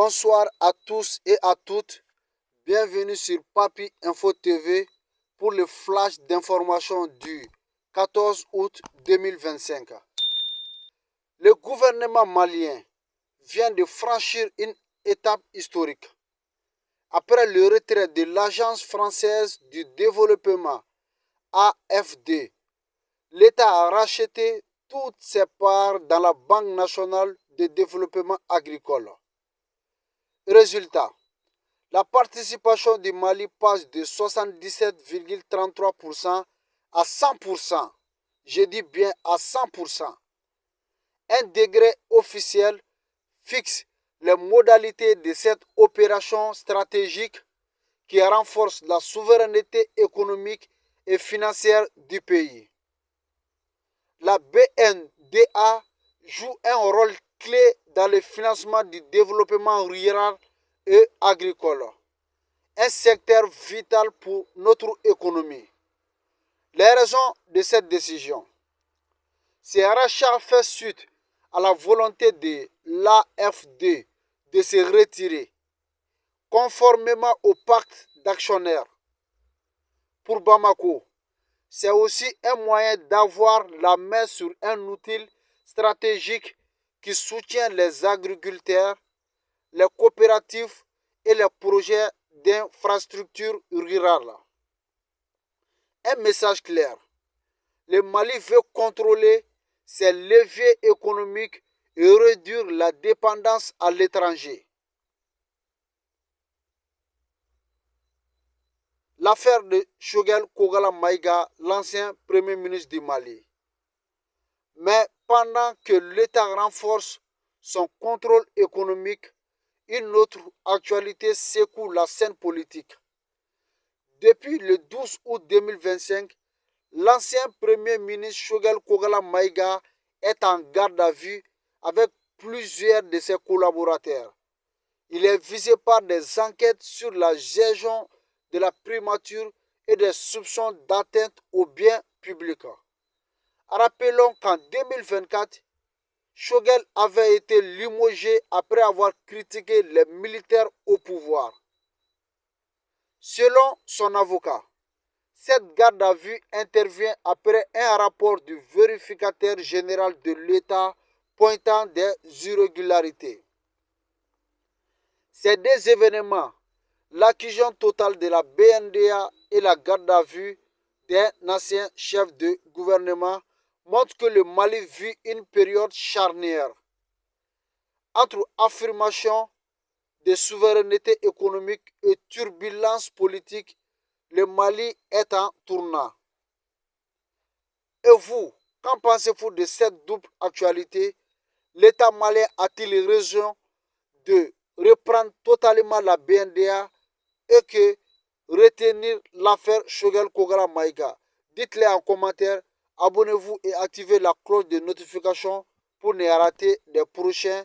Bonsoir à tous et à toutes. Bienvenue sur Papi Info TV pour le flash d'information du 14 août 2025. Le gouvernement malien vient de franchir une étape historique. Après le retrait de l'Agence française du développement AFD, l'État a racheté toutes ses parts dans la Banque nationale de développement agricole. Résultat, la participation du Mali passe de 77,33% à 100%. Je dis bien à 100%. Un décret officiel fixe les modalités de cette opération stratégique qui renforce la souveraineté économique et financière du pays. La BNDA joue un rôle clé dans le financement du développement rural et agricole, un secteur vital pour notre économie. Les raisons de cette décision. Ce rachat fait suite à la volonté de l'AFD de se retirer, conformément au pacte d'actionnaires. Pour Bamako, c'est aussi un moyen d'avoir la main sur un outil stratégique qui soutient les agriculteurs, les coopératives et les projets d'infrastructures rurales. Un message clair. Le Mali veut contrôler ses leviers économiques et réduire la dépendance à l'étranger. L'affaire de Choguel Kogala Maïga, l'ancien premier ministre du Mali. Mais pendant que l'État renforce son contrôle économique, une autre actualité secoue la scène politique. Depuis le 12 août 2025, l'ancien premier ministre Choguel Kogala Maïga est en garde à vue avec plusieurs de ses collaborateurs. Il est visé par des enquêtes sur la gestion de la primature et des soupçons d'atteinte aux biens publics. Rappelons qu'en 2024, Choguel avait été limogé après avoir critiqué les militaires au pouvoir. Selon son avocat, cette garde à vue intervient après un rapport du vérificateur général de l'État pointant des irrégularités. Ces deux événements, l'accusation totale de la BNDA et la garde à vue d'un ancien chef de gouvernement, montrent que le Mali vit une période charnière entre affirmation de souveraineté économique et turbulence politique. Le Mali est en tournant. Et vous, qu'en pensez-vous de cette double actualité? L'État malien a-t-il raison de reprendre totalement la BNDA et que retenir l'affaire Choguel Kogala Maïga? Dites-le en commentaire, abonnez-vous et activez la cloche de notification pour ne rater les prochains